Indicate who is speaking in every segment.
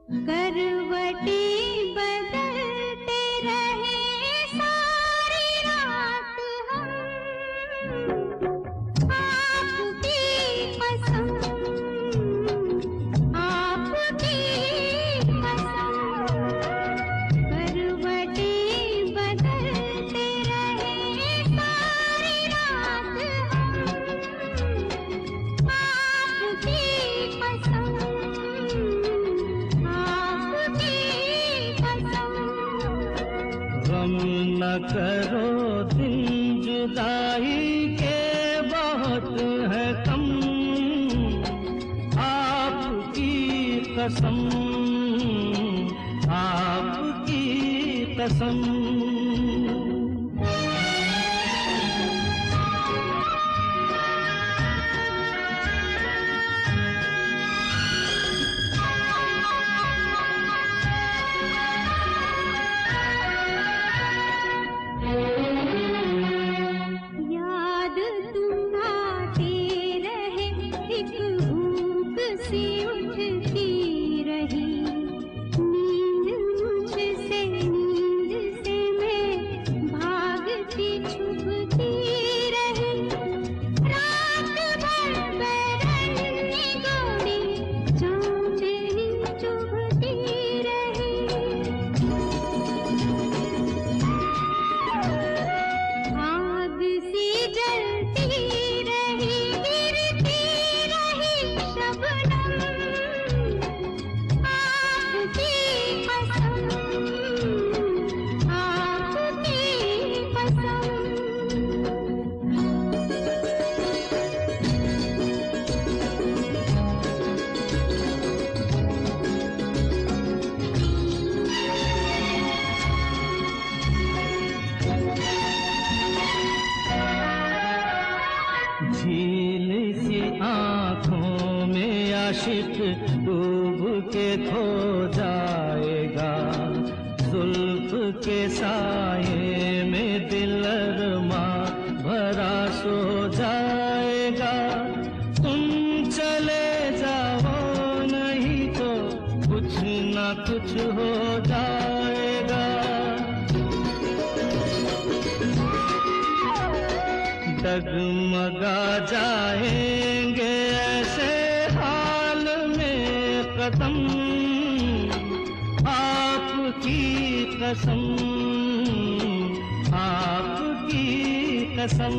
Speaker 1: करवटें बदलते रहे सारी रात हम, आपकी कसम, आपकी कसम। करवटें बदलते रहे सारी रात हम, आपकी कसम,
Speaker 2: गम न करो दिन जुदाई के बहुत है कम, आपकी कसम, आपकी कसम।
Speaker 1: याद तुम आते रहे, एक भूख सी उठती रही, नींद मुझसे, नींद से मैं भागती छुपती रही, रात भर बैरनी गोरी जान ही चुभती रही। आग सी जलती रही, गिरती रही शबनम, आपकी कसम, आपकी कसम।
Speaker 2: झील सी आँखों में आशिक डूब के खो जाएगा, जुल्फ के साये में दिल अरमा भरा सो जाएगा। तुम चले जाओ नहीं तो कुछ न कुछ हो जाएगा। डगमगा जाएंगे ऐसे हाल में कदम, आपकी कसम, आपकी कसम।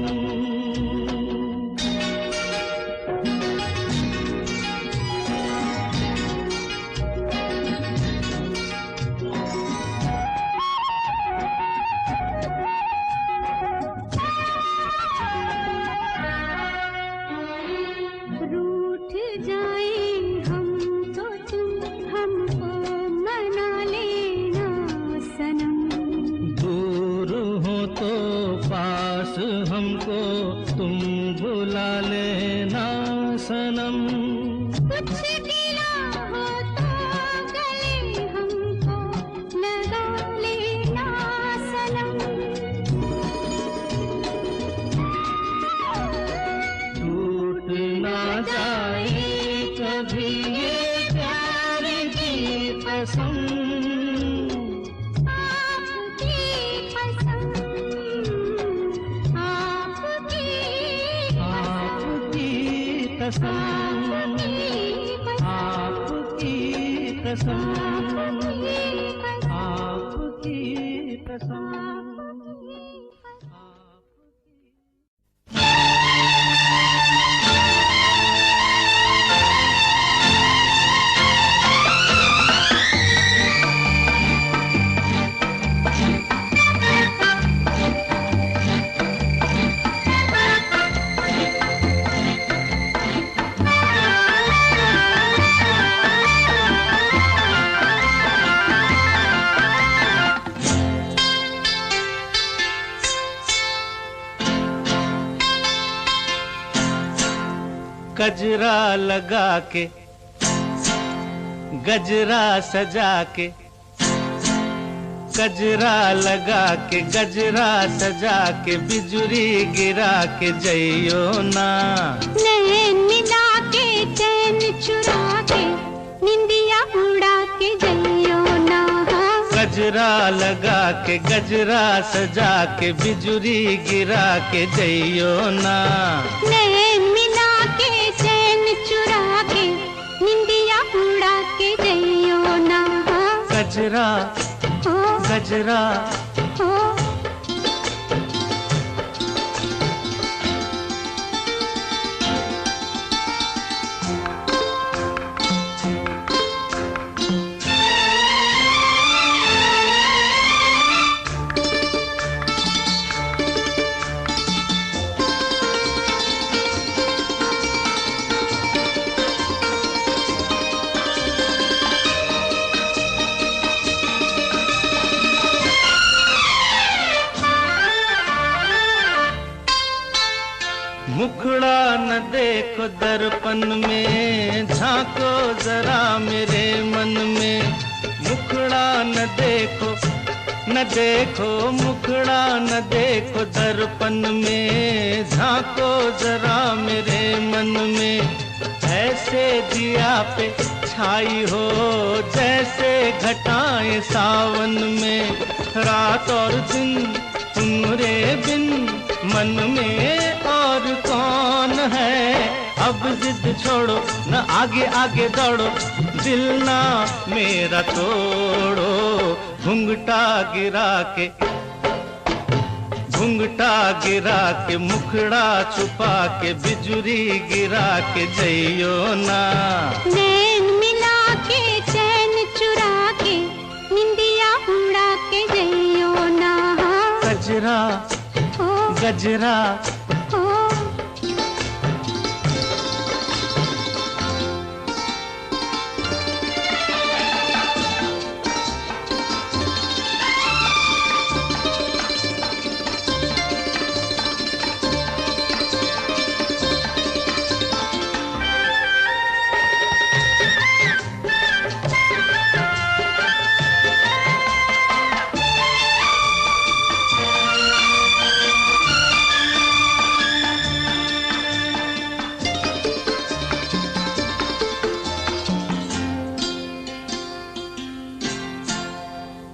Speaker 1: रूठ जाए हम तो तुम हमको मना लेना सनम,
Speaker 2: दूर हो तो पास हमको तुम बुला लेना सनम।
Speaker 1: कुछ गिला हो तो गले हमको लगा लेना सनम,
Speaker 2: टूट ना जाए कभी ये प्यार की कसम,
Speaker 1: आपकी कसम, आपकी
Speaker 2: आपकी कसम, आपकी कसम, आपकी कसम। गजरा लगा के, गजरा सजा के, गजरा लगा के, गजरा सजा के, बिजुरी गिरा के जइयो ना।
Speaker 1: नैन मिला के, चैन चुरा के, निंदिया उड़ा के
Speaker 2: गजरा लगा के गजरा सजा के बिजुरी गिरा के जइयो ना।
Speaker 1: नैन मिला के चैन चुरा के निंदिया उड़ा के जइयो ना।
Speaker 2: गजरा
Speaker 1: हो
Speaker 2: गजरा
Speaker 1: हो
Speaker 2: मुखड़ा न देखो दर्पण में, झांको जरा मेरे मन में। मुखड़ा न देखो मुखड़ा न देखो दर्पण में, झांको जरा मेरे मन में। ऐसे दिया पे छाई हो जैसे घटाएं सावन में। रात और दिन तुम्हारे बिन मन में और कौन है। अब जिद छोड़ो न आगे आगे दौड़ो, दिल ना मेरा तोड़ो। घुंघटा गिरा के मुखड़ा छुपा के बिजुरी गिरा के जइयो ना।
Speaker 1: नैन मिला के चैन चुरा के निंदिया उड़ा के जइयो ना।
Speaker 2: गजरा
Speaker 1: हो
Speaker 2: गजरा
Speaker 1: हो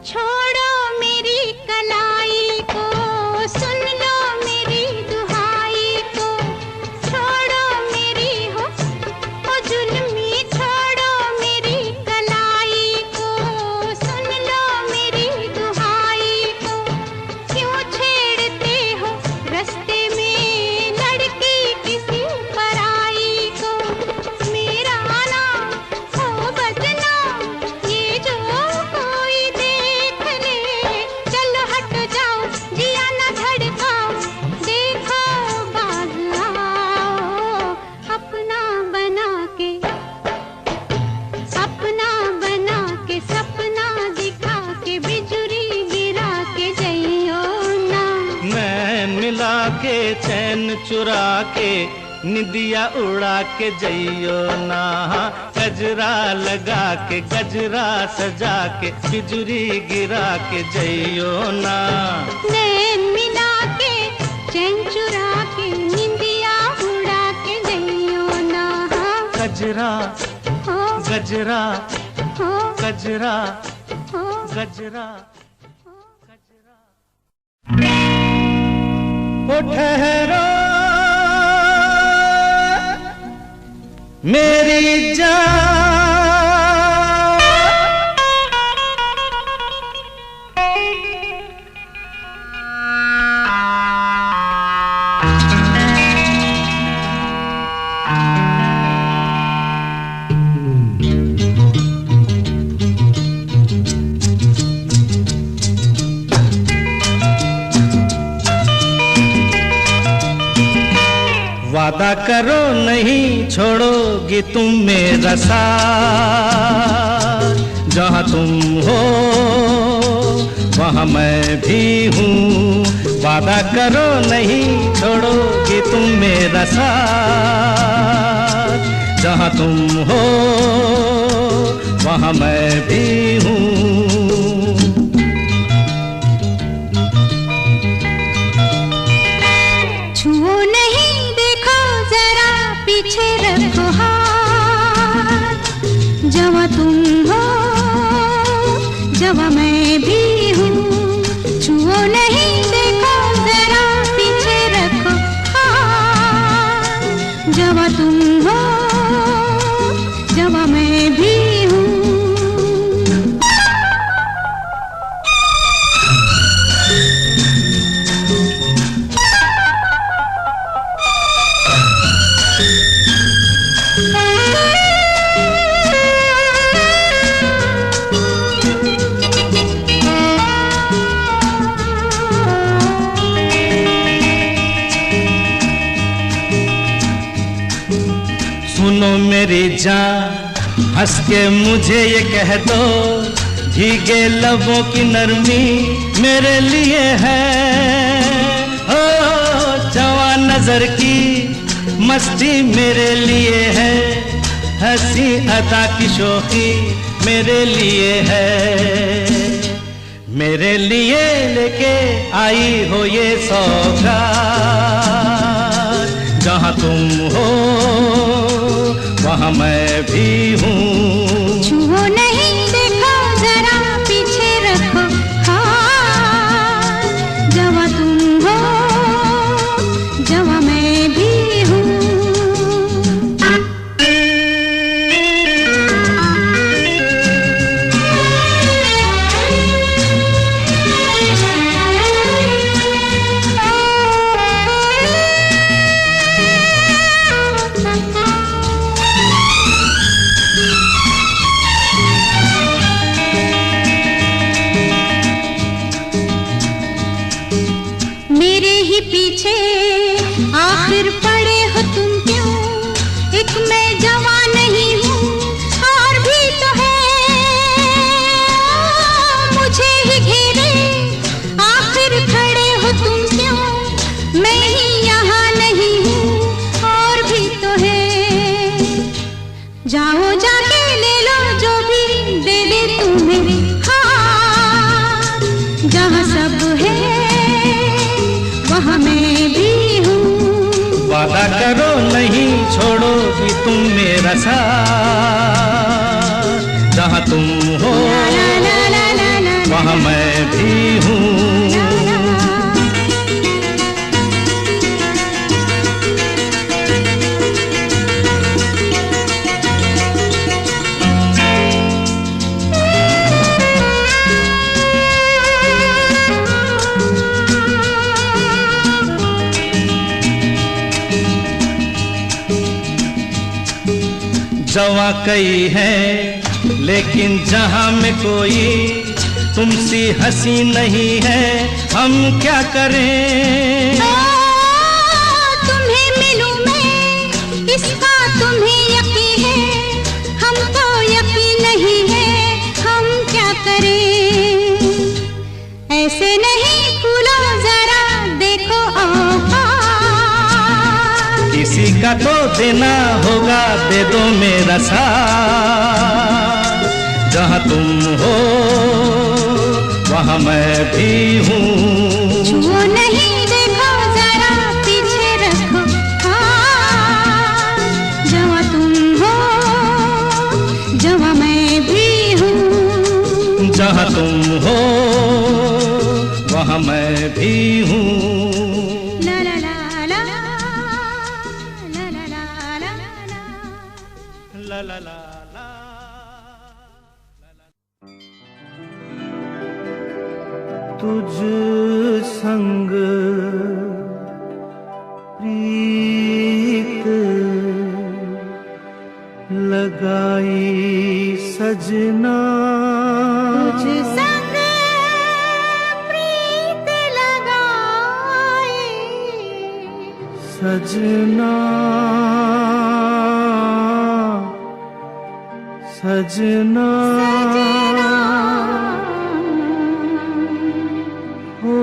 Speaker 1: छोड़ो मेरी कलाई को, सुन लो मेरी दुहाई को। छोड़ो मेरी हो जुल्मी, छोड़ो मेरी कलाई को। सुन लो मेरी दुहाई को। क्यों छेड़ते हो रास्ते में लड़की किसी पराई को। मेरा नाम हो बदनाम ये जो कोई देख ले। चलो हट जाओ जिया ना धड़काओ, देखो बाज आओ। अपना बना के सपना दिखा के बिजुरी गिरा के जइयो ना।
Speaker 2: नैन मिला के चैन चुरा के निदिया उड़ा के जइयो ना। गजरा लगा के गजरा सजा के बिजुरी गिरा के जइयो ना।
Speaker 1: नैन मिला के चैन चुरा के निंदिया उड़ा के जइयो ना।
Speaker 2: गजरा
Speaker 1: हो
Speaker 2: गजरा
Speaker 1: हो
Speaker 2: गजरा
Speaker 1: हो
Speaker 2: गजरा ओ ठहरो मेरी जान। वादा करो नहीं छोड़ोगी तुम मेरा साथ। जहाँ तुम हो वहाँ मैं भी हूँ। वादा करो नहीं छोड़ोगी तुम मेरा साथ। जहाँ तुम हो वहाँ मैं भी हूँ।
Speaker 1: छुओ नहीं देखो जरा पीछे रखो हाथ। जहाँ तुम हो जहाँ मैं भी
Speaker 2: मेरी जान, हंस के मुझे ये कह दो, भीगे लबों की नरमी मेरे लिए है। ओ जवान नजर की मस्ती मेरे लिए है, हंसी अदा की शोखी मेरे लिए है। मेरे लिए लेके आई हो ये सौगात, जहाँ तुम हो वहाँ मैं भी हूँ।
Speaker 1: छुओ नहीं, देखो जरा पीछे रखो हाथ, जहाँ तुम हो जहाँ मैं भी हूँ। पीछे आखिर पड़े हो तुम क्यों, एक मैं जवान नहीं हूँ और भी तो है मुझे ही घेरे, आखिर खड़े हो तुम क्यों, मैं ही यहाँ नहीं हूँ और भी तो है। जाओ जाके ले लो जो भी दे दे तुम्हें हाथ, जहाँ सब है वहाँ मैं भी हूँ।
Speaker 2: वादा करो नहीं छोड़ोगी तुम मेरा साथ, जहाँ तुम हो वहाँ मैं भी हूँ। जवा कई है लेकिन जहां में कोई तुमसी हंसी नहीं है, हम क्या करें।
Speaker 1: तुम्हें मिलूं मैं इसका तुम्हें यकीन है, हमको यकीन नहीं है, हम क्या करें। ऐसे नहीं फूलो जरा देखो
Speaker 2: किसी का तो देना होगा, दे दो मेरा साथ, जहाँ तुम हो वहाँ मैं भी हूँ।
Speaker 1: छुओ नहीं, देखो जरा पीछे रखो जहाँ तुम हो जहाँ मैं भी हूँ।
Speaker 2: जहाँ तुम हो वहाँ मैं भी हूँ। ला ला ला ला। तुझ संग प्रीत लगाई सजना,
Speaker 1: तुझ संग प्रीत लगाई
Speaker 2: सजना, सजना हो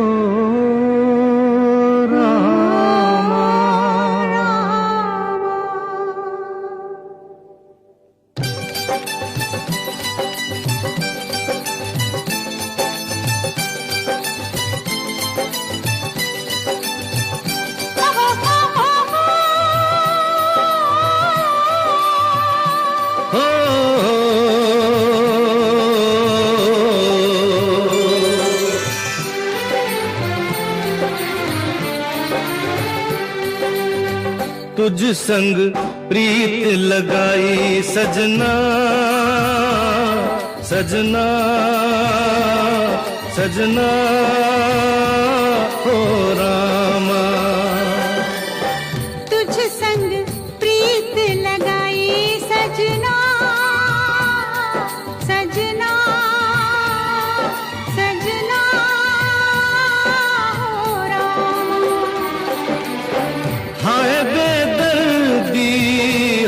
Speaker 2: रामा। तुझ संग प्रीत लगाई सजना, सजना सजना हो रामा।
Speaker 1: तुझ संग प्रीत लगाई सजना, सजना सजना हो रामा।
Speaker 2: हाय बेदर्दी,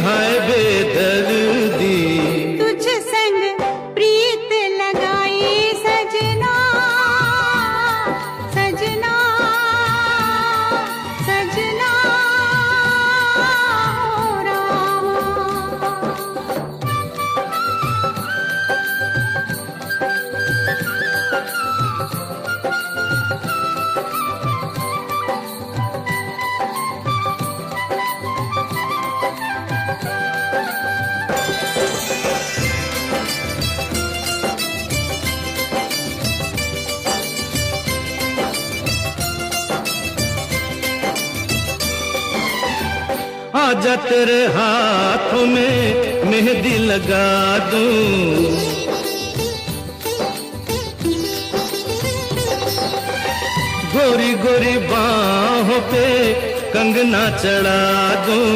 Speaker 2: हाय बेदर्दी, आजा तेरे हाथों में मेहंदी लगा दूं, गोरी गोरी बाहों पे कंगना चढ़ा दूं,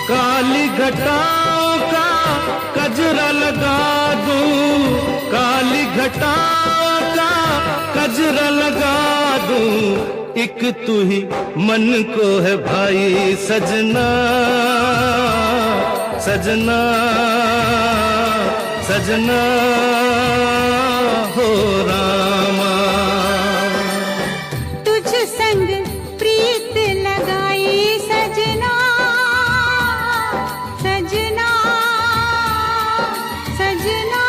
Speaker 2: काली घटाओं का कजरा लगा दूं, काली घटाओं का कजरा लगा दूं, एक तू ही मन को है भाई सजना, सजना सजना हो रामा।
Speaker 1: तुझ संग प्रीत लगाई सजना, सजना सजना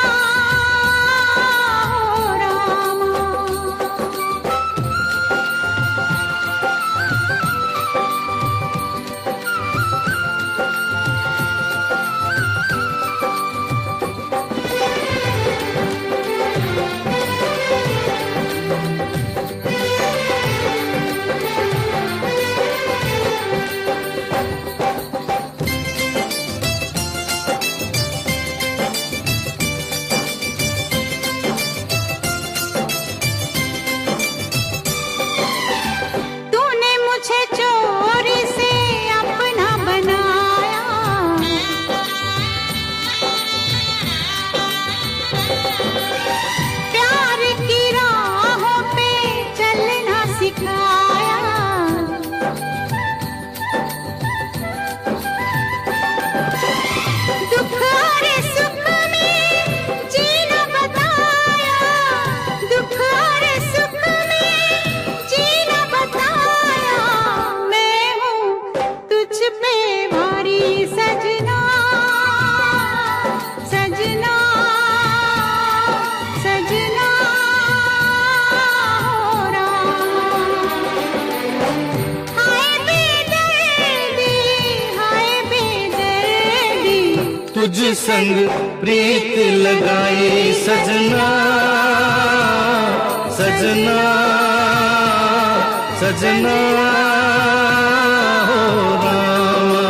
Speaker 1: हो रामा।
Speaker 2: तुझ संग प्रीत लगाई सजना, सजना सजना हो रामा।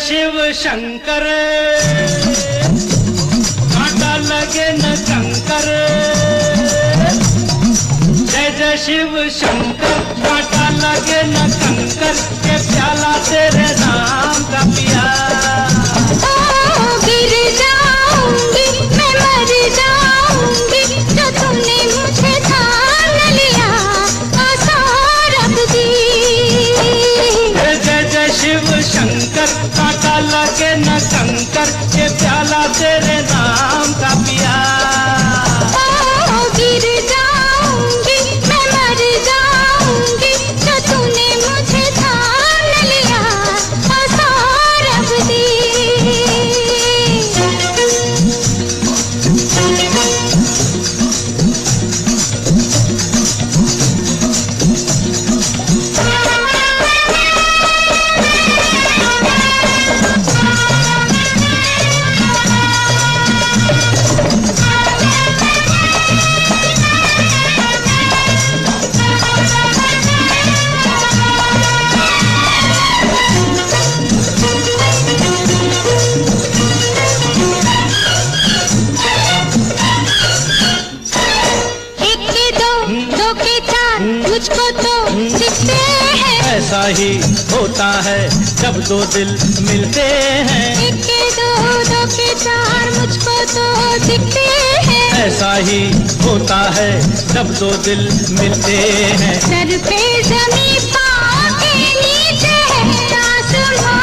Speaker 2: शिव शंकर कांटा लगे न कंकर, जय जय शिव शंकर कांटा लगे न कंकर, के प्याला तेरे नाम का पिया।
Speaker 1: गिर जाऊंगी मैं मर जाऊंगी, जो तुमने मुझे थाम लिया आसार रख दी।
Speaker 2: जय जय शिव शंकर कांटा लगे न कंकर, के प्याला तेरे नाम का पिया।
Speaker 1: गिर जाऊंगी मैं मर जाऊंगी, जो तूने मुझे थाम लिया आसार रख दी।
Speaker 2: ही होता है जब दो दिल मिलते हैं।
Speaker 1: एक के दो, दो के चार, मुझको तो दिखते हैं।
Speaker 2: ऐसा ही होता है जब दो दिल मिलते हैं।
Speaker 1: सर पे ज़मीं, पाँव के नीचे है आसमां।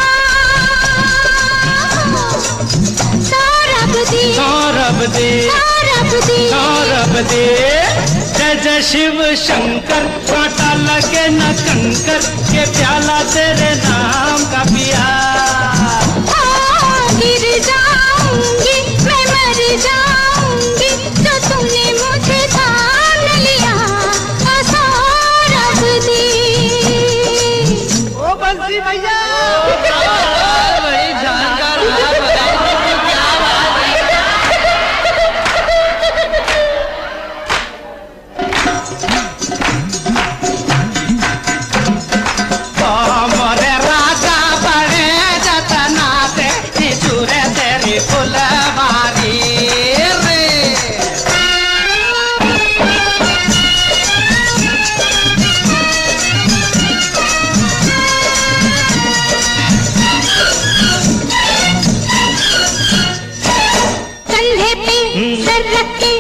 Speaker 1: सौरभ दी,
Speaker 2: सौरभ दे,
Speaker 1: सौरभ दी,
Speaker 2: सौरभ दे। जय जय शिव शंकर, कांटा लगे न कंकर, के प्याला तेरे नाम का पिया।
Speaker 1: गिर जाऊंगी, मैं मर जाऊंगी, जो तूने मुझे थाम लिया। सौरभ दी।
Speaker 3: ओ बंसी भैया,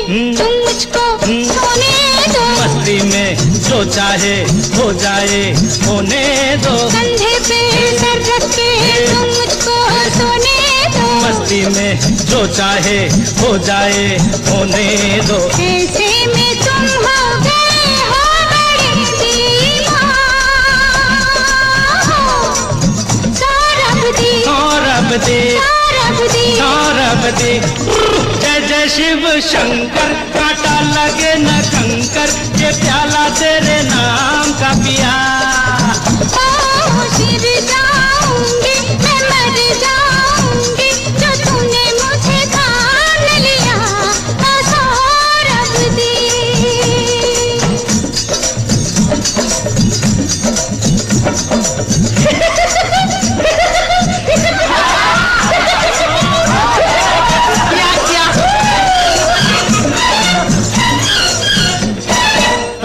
Speaker 1: तुम मुझको सोने दो।
Speaker 2: मस्ती में जो चाहे हो जाए होने दो।
Speaker 1: कंधे पे सर रख के तुम मुझको सोने दो।
Speaker 2: मस्ती में जो चाहे हो जाए होने दो।
Speaker 1: ऐसे में तुम हो गए हो बड़ी दीवार। सौरभ दी,
Speaker 2: सौरभ दे,
Speaker 1: सौरभ दी,
Speaker 2: सौरभ दे। जय जय शिव शंकर, कांटा लगे न कंकर, ये प्याला तेरे नाम का पिया।
Speaker 1: गिर जाऊंगी, मैं मर जाऊंगी, जो तूने मुझे थाम लिया। सौरभ दी।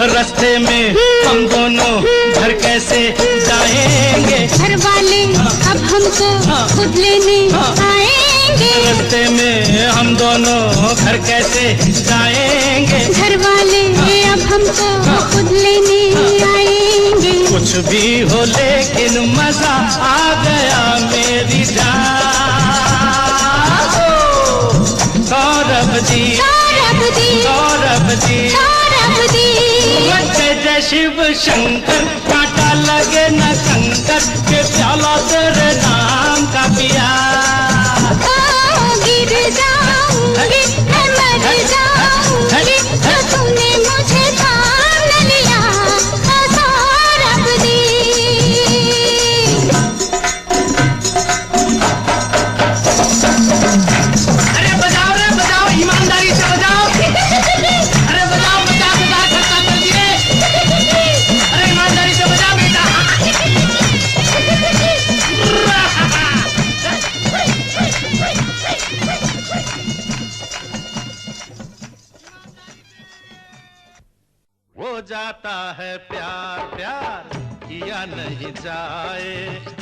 Speaker 2: रास्ते में हम दोनों घर कैसे जाएंगे।
Speaker 1: घर वाले अब हमको खुद लेने आएंगे।
Speaker 2: रास्ते में हम दोनों घर कैसे जाएंगे।
Speaker 1: घर वाले अब हमको खुद लेने आएंगे।
Speaker 2: कुछ भी हो लेकिन मजा आ गया मेरी जान। सौरभ जी,
Speaker 1: सौरभ दी,
Speaker 2: सौरभ जी,
Speaker 1: सौरभ दी।
Speaker 2: जय जय शिव शंकर, कांटा लगे न कंकर, के प्याला तेरे नाम का पिया।
Speaker 1: गिर जाऊंगी, मैं मर जाऊंगी, जो तूने मुझे थाम लिया। सौरभ दी।
Speaker 3: अरे बजाओ रे बजाओ, ईमानदारी से बजाओ। अरे बजाओ, बजा बजा खर्चा कर दिए। अरे ईमानदारी से बजा बेटा।
Speaker 2: हो जाता है प्यार, प्यार किया नहीं जाए।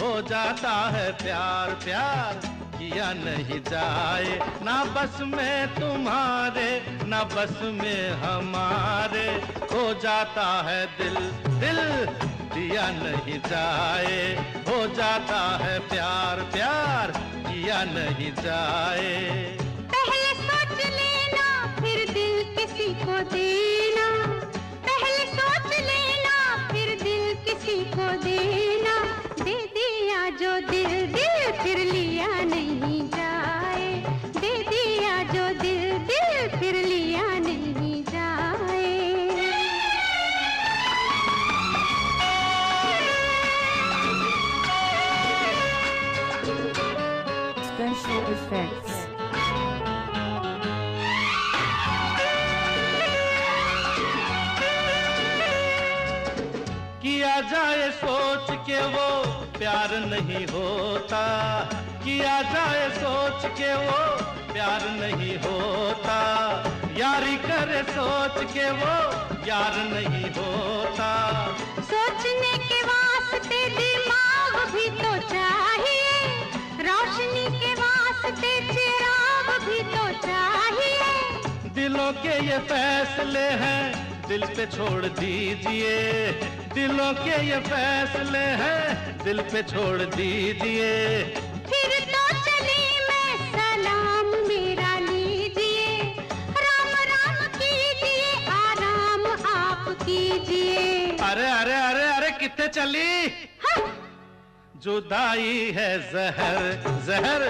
Speaker 2: हो जाता है प्यार, प्यार किया नहीं जाए। ना बस में तुम्हारे, ना बस में हमारे। हो जाता है दिल, दिल दिया नहीं जाए। हो जाता है प्यार, प्यार किया नहीं जाए।
Speaker 1: पहले सोच लेना, फिर दिल किसी को देना। पहले सोच लेना, फिर दिल किसी को देना। दे दिया जो दिल, दिल फिर लिया नहीं जाए। दे दिया जो दिल, दिल फिर लिया नहीं जाए।
Speaker 4: Special effects.
Speaker 2: किया जाए सोच के वो प्यार नहीं होता। किया जाए सोच के वो प्यार नहीं होता। यारी करे सोच के वो यार नहीं होता।
Speaker 1: सोचने के वास्ते वास्ते दिमाग भी तो चाहिए, रोशनी के वास्ते चिराग भी तो चाहिए।
Speaker 2: दिलों के ये फैसले हैं, दिल पे छोड़ दीजिए। दिलों के ये फैसले हैं, दिल पे छोड़ दीजिए।
Speaker 1: फिर तो चली मैं, सलाम मेरा लीजिए। राम राम कीजिए, आराम आप कीजिए।
Speaker 2: अरे अरे अरे अरे कितने चली?
Speaker 1: हाँ।
Speaker 2: जुदाई है जहर, जहर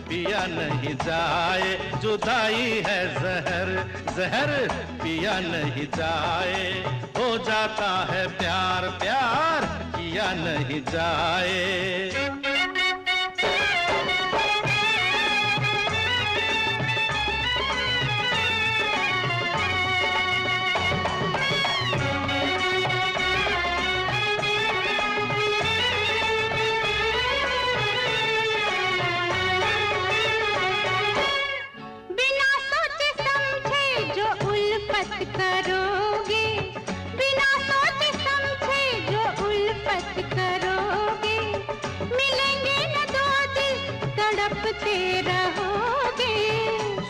Speaker 2: पिया नहीं जाए। जुदाई है जहर, जहर पिया नहीं जाए। हो जाता है प्यार, प्यार किया नहीं जाए।
Speaker 1: करोगे बिना सोचे समझे जो उल्फत करोगे, मिलेंगे न दो दिल तड़पते रहोगे।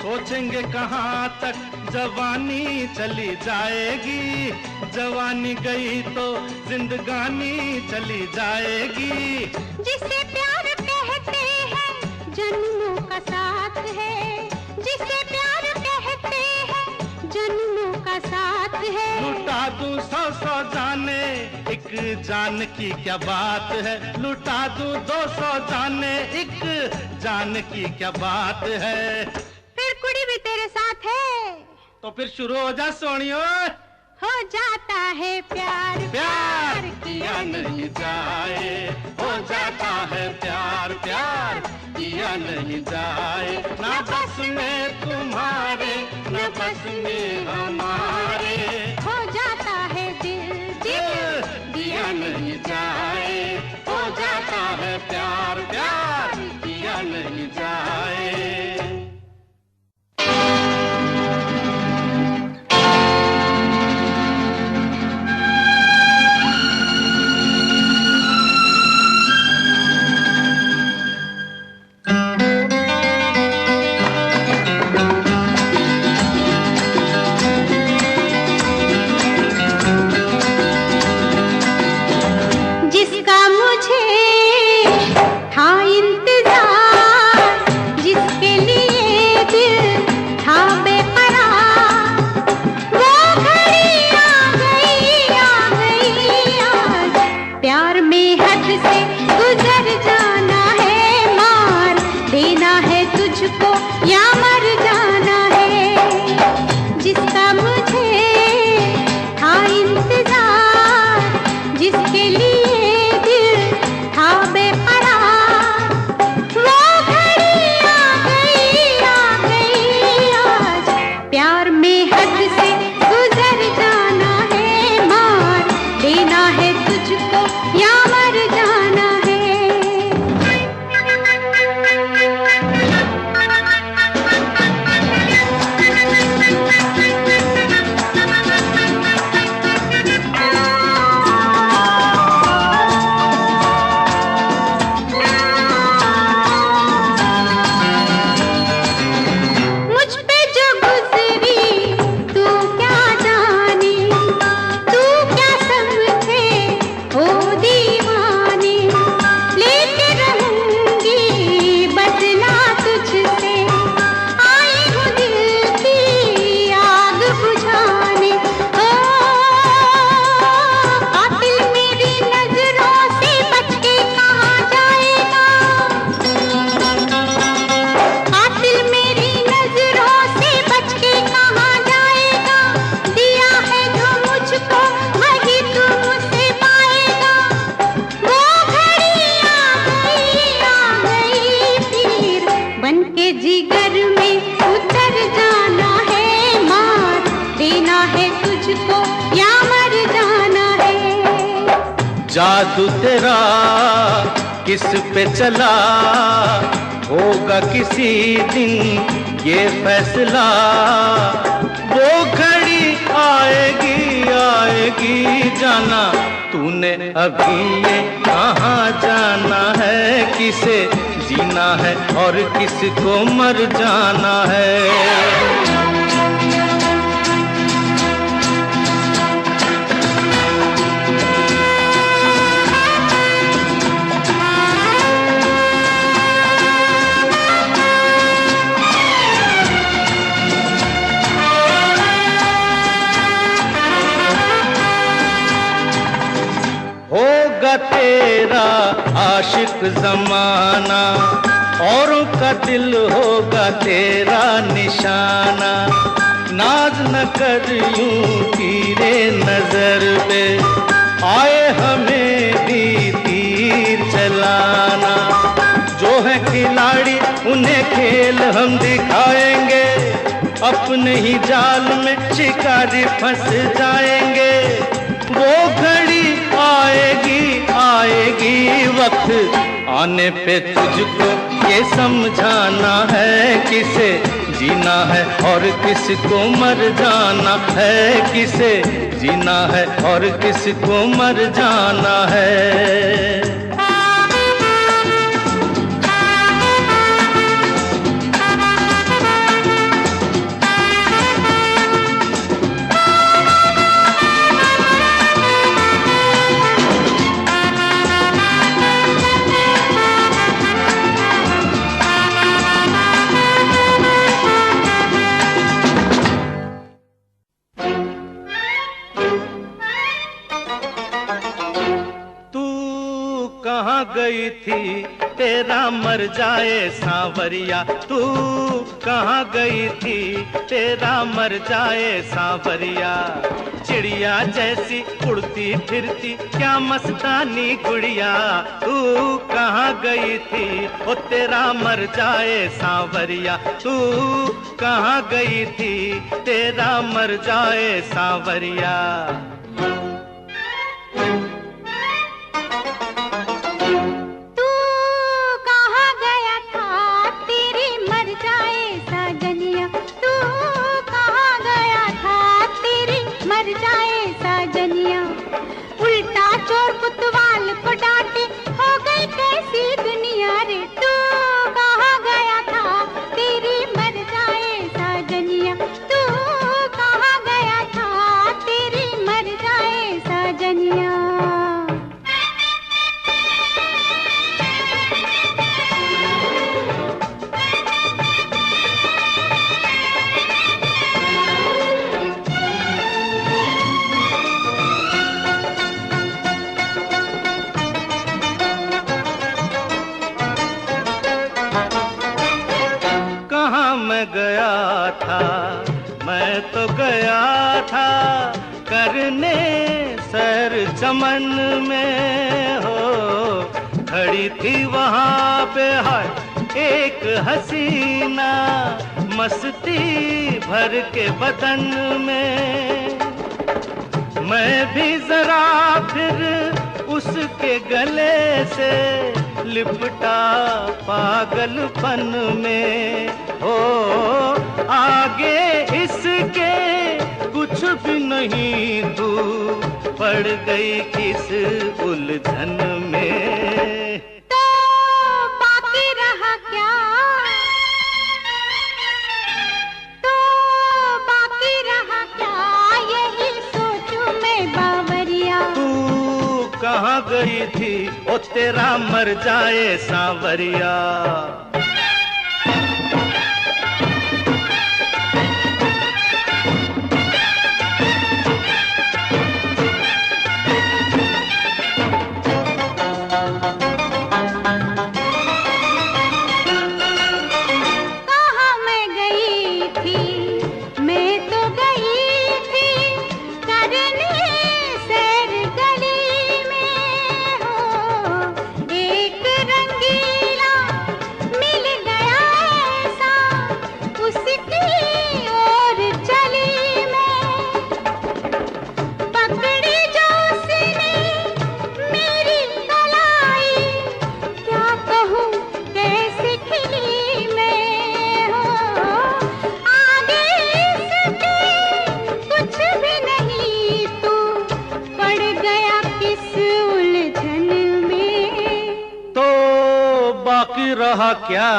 Speaker 2: सोचेंगे कहाँ तक जवानी चली जाएगी, जवानी गई तो जिंदगानी चली जाएगी।
Speaker 1: जिसे प्यार कहते हैं जन्मों का साथ है, जिसे प्यार कहते हैं जन्मों का साथ है।
Speaker 2: लुटा दूं सौ सौ जाने, एक जान की क्या बात है। लुटा दूं 200 जाने, एक जान की क्या बात है।
Speaker 1: फिर कुड़ी भी तेरे साथ है,
Speaker 2: तो फिर शुरू हो जा सोनियो।
Speaker 1: हो जाता है प्यार,
Speaker 2: प्यार किया नहीं जाए। हो जाता है प्यार, प्यार किया नहीं जाए। ना बस में तुम्हारे, ना बस में हमारे।
Speaker 1: हो जाता है दिल, दिल
Speaker 2: दिया नहीं जाए। हो जाता है प्यार, प्यार किया नहीं जाए। जादू तेरा किस पे चला होगा किसी दिन ये फैसला। वो घड़ी आएगी आएगी जाना, तूने अभी ये कहाँ जाना है, किसे जीना है और किसको मर जाना है। होगा तेरा आशिक जमाना, औरों का दिल होगा तेरा निशाना, नाज न कर यूं तीरे नजर पे, आए हमें भी तीर चलाना, जो है खिलाड़ी उन्हें खेल हम दिखाएंगे, अपने ही जाल में शिकारी फंस जाएंगे। वो घड़ी आएगी आएगी वक्त आने पे तुझको ये समझाना है, किसे जीना है और किसको मर जाना है, किसे जीना है और किसको मर जाना है। कहाँ गई थी तेरा मर जाए सांवरिया, तू कहाँ गई थी तेरा मर जाए सांवरिया, चिड़िया जैसी उड़ती फिरती क्या मस्तानी गुड़िया, तू कहाँ गई थी ओ तेरा मर जाए सांवरिया, तू कहाँ गई थी तेरा मर जाए सांवरिया।
Speaker 1: उल्टा चोर कुतवाल को डांटे, हो गई कैसी दुनिया रे, तू कहाँ गया था तेरी मर जाए साजनिया, तू कहाँ गया था तेरी मर जाए साजनिया।
Speaker 2: गया था मैं तो गया था करने सैर चमन में, हो खड़ी थी वहाँ पे हाय एक हसीना, मस्ती भर के बदन में, मैं भी जरा फिर उसके गले से लिपटा पागलपन में, हो आगे इसके कुछ भी नहीं, तू पड़ गई किस उलझन में।
Speaker 1: तो बाकी रहा क्या, तो बाकी रहा क्या, यही सोचूं मैं बावरिया।
Speaker 2: तू कहाँ गई थी ओ तेरा मर जाए सांवरिया। क्या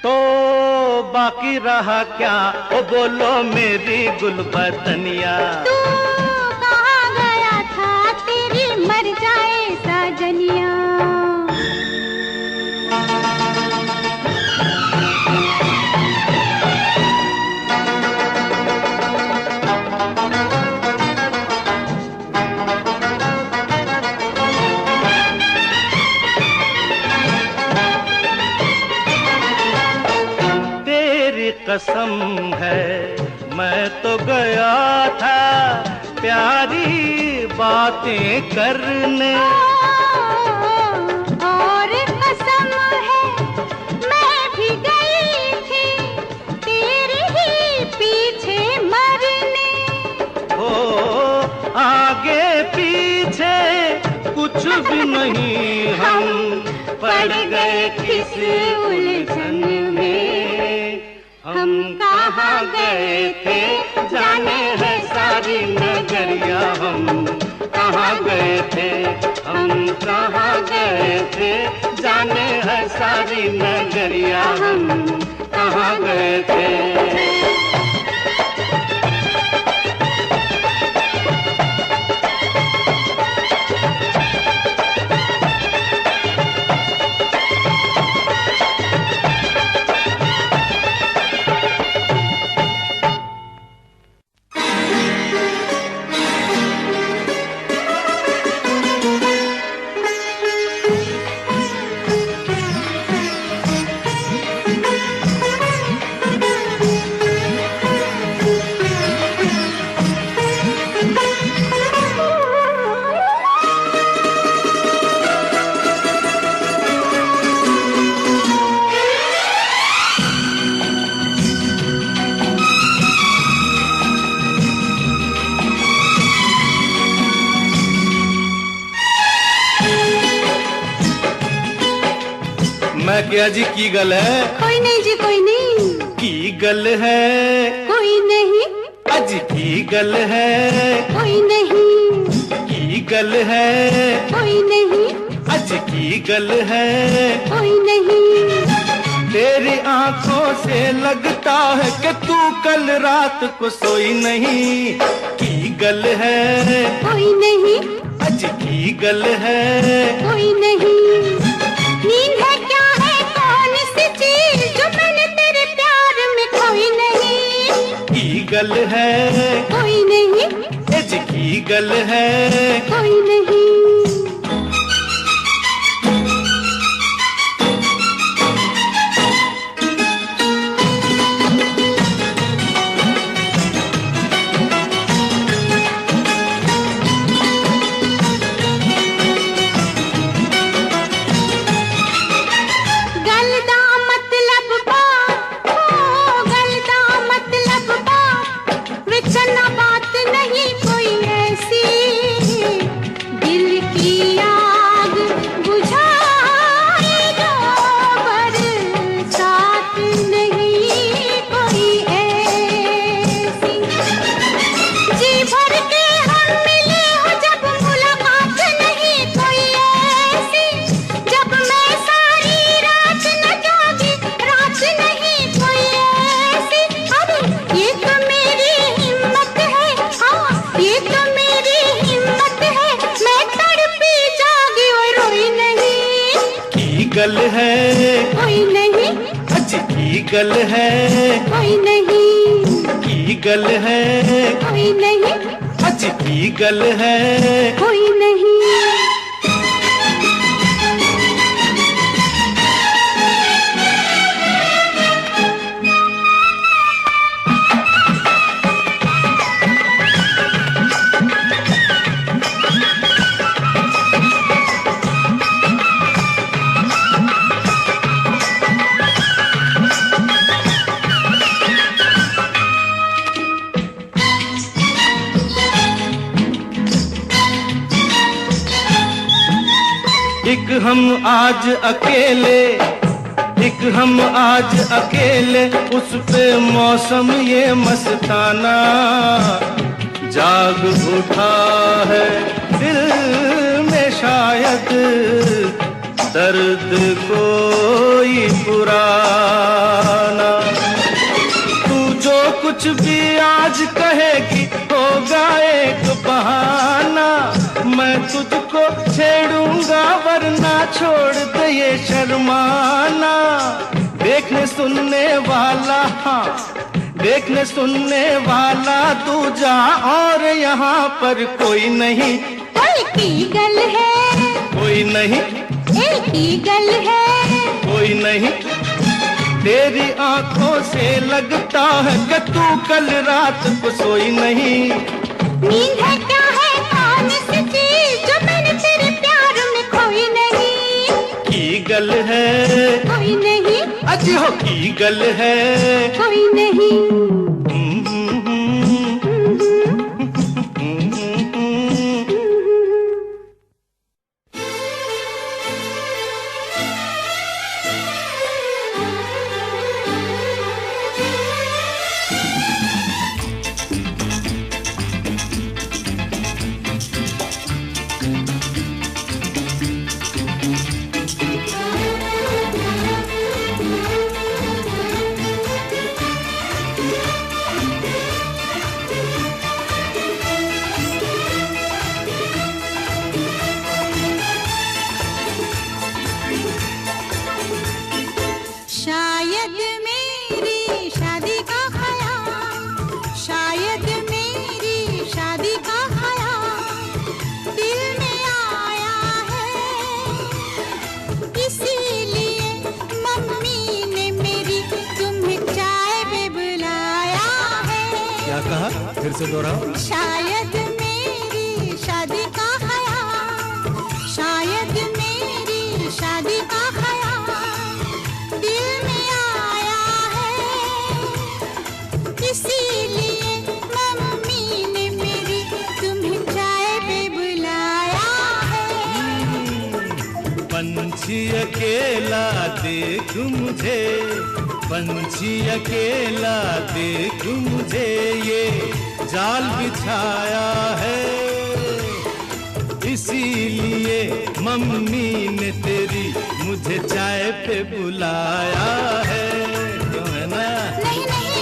Speaker 2: तो बाकी रहा क्या, ओ बोलो मेरी गुलबदनिया।
Speaker 1: तू कहाँ गया था, तेरी मर जाए साजनिया।
Speaker 2: कसम है मैं तो गया था प्यारी बातें करने,
Speaker 1: और कसम है मैं भी गई थी तेरे ही पीछे मरने।
Speaker 2: हो आगे पीछे कुछ भी नहीं, हम पड़ गए किस उलझन में। हम कहाँ गए थे जाने है सारी नगरिया, हम कहाँ गए थे, हम कहाँ गए थे जाने है सारी नगरिया, हम कहाँ गए थे। मैं क्या जी की गल है?
Speaker 1: कोई नहीं जी कोई नहीं।
Speaker 2: की गल है?
Speaker 1: कोई नहीं।
Speaker 2: अज की गल है?
Speaker 1: कोई नहीं।
Speaker 2: की गल है?
Speaker 1: कोई नहीं।
Speaker 2: अज की गल है?
Speaker 1: कोई नहीं।
Speaker 2: तेरी आंखों से लगता है कि तू कल रात को सोई नहीं। की गल है?
Speaker 1: कोई नहीं।
Speaker 2: अज की गल है?
Speaker 1: कोई नहीं। नींद है क्या है कौन सी चीज जो मैंने तेरे प्यार में खोई नहीं।
Speaker 2: की गल है?
Speaker 1: कोई नहीं।
Speaker 2: अज की गल है?
Speaker 1: कोई नहीं।
Speaker 2: गल है?
Speaker 1: कोई नहीं।
Speaker 2: अज की गल है?
Speaker 1: कोई नहीं।
Speaker 2: की गल है?
Speaker 1: कोई नहीं।
Speaker 2: अज की गल है?
Speaker 1: कोई नहीं।
Speaker 2: एक हम आज अकेले, एक हम आज अकेले, उस पे मौसम ये मस्ताना जाग उठा है दिल में शायद दर्द कोई पुराना। तू जो कुछ भी आज कहेगी होगा एक बहाना। मैं तुझको छेड़ूंगा वरना छोड़ दे ये शर्माना। देखने सुनने वाला, हाँ देखने सुनने वाला तू जा, और यहाँ पर कोई नहीं।
Speaker 1: एक ईगल है,
Speaker 2: कोई नहीं,
Speaker 1: एक ईगल है,
Speaker 2: कोई नहीं। तेरी आंखों से लगता है कि तू कल रात को सोई नहीं।
Speaker 1: नींद है क्या है कौन सी चीज जो मैंने तेरे प्यार में खोई नहीं।
Speaker 2: ईगल है,
Speaker 1: कोई नहीं,
Speaker 2: अजी हो ईगल है,
Speaker 1: कोई नहीं। शायद मेरी शादी का ख्याल, शायद मेरी शादी का ख्याल दिल में आया है। इसीलिए मम्मी ने मेरी तुम्हें चाय पे बुलाया है।
Speaker 3: क्या कहा, फिर से दोहराओ।
Speaker 1: शायद मेरी शादी का ख्याल, शायद मेरी शादी का ख्याल दिल में आया है। इसीलिए मम्मी ने मेरी तुम्हें चाय पे बुलाया है।
Speaker 2: पंछी अकेला देख मुझे, पंछी अकेला देख मुझे, ये जाल बिछाया है। इसीलिए मम्मी ने तेरी मुझे चाय पे बुलाया है। क्यों है ना?
Speaker 1: नहीं नहीं,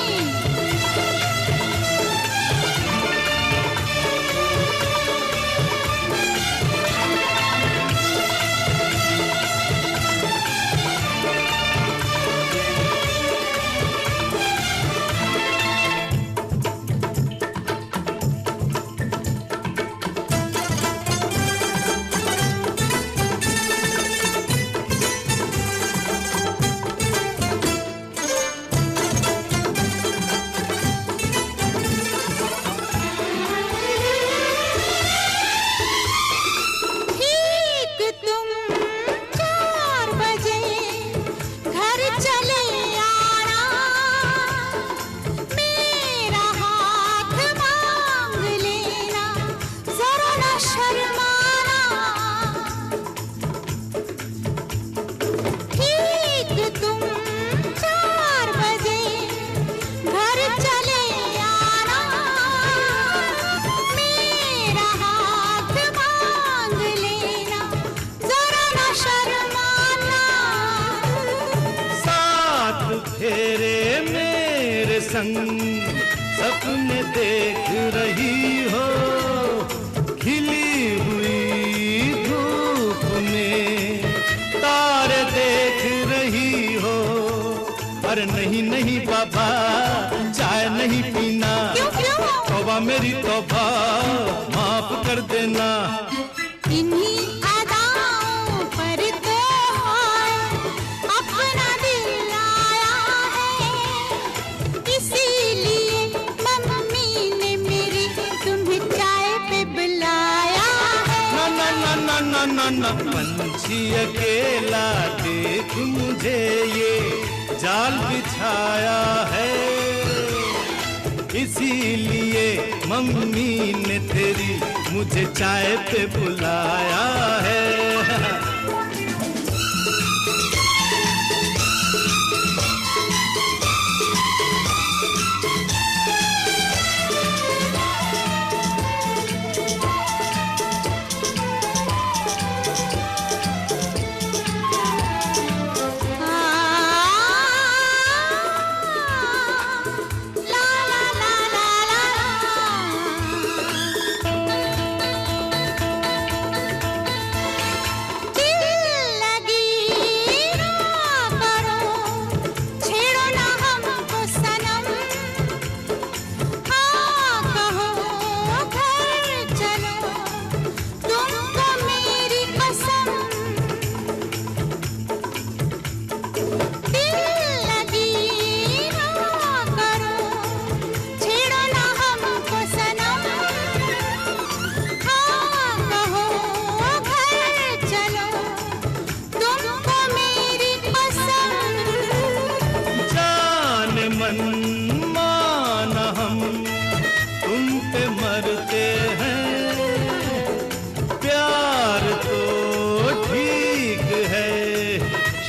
Speaker 2: संग सपने देख रही हो, खिली हुई धूप में तारे देख रही हो। अरे नहीं नहीं बाबा, चाय नहीं पीना। तौबा मेरी तौबा, माफ कर देना।
Speaker 1: इन्हीं अदाओं पर तो अपना दिल आया है। इसीलिए मम्मी ने मेरी तुम्हें चाय पे बुलाया है।
Speaker 2: ना ना ना ना ना ना ना, पंछी अकेला देख मुझे, ये जाल बिछाया है। इसीलिए मम्मी ने तेरी मुझे चाय पे बुलाया है।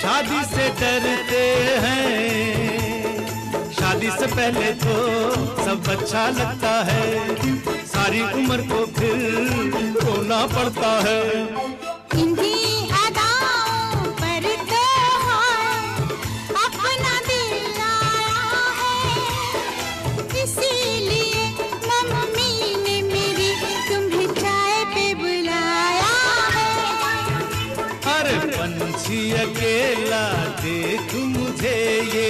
Speaker 2: शादी से डरते हैं, शादी से पहले तो सब अच्छा लगता है, सारी उम्र को फिर रोना पड़ता है।
Speaker 1: इन्हीं अदाओं पर तो अपना दिल लाया है, इसीलिए मम्मी ने मेरी तुम्हें चाय पे बुलाया है।
Speaker 2: अरे पंछी अकेला देख मुझे ये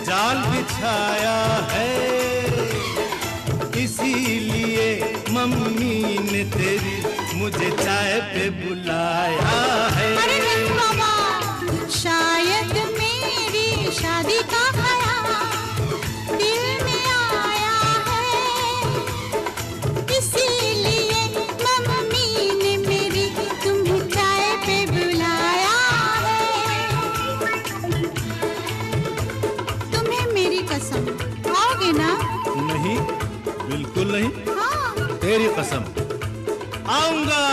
Speaker 2: जाल बिछाया है, इसीलिए मम्मी ने तेरी मुझे चाय पे बुलाया है।
Speaker 1: अरे नहीं बाबा, शायद मेरी शादी का ख्याल दिल में आया है, इसीलिए मम्मी ने मेरी तुम्हें चाय पे बुलाया है। तुम्हें मेरी कसम, आओगे ना?
Speaker 2: नहीं, बिल्कुल नहीं।
Speaker 1: हाँ।
Speaker 2: तेरी कसम, आऊंगा।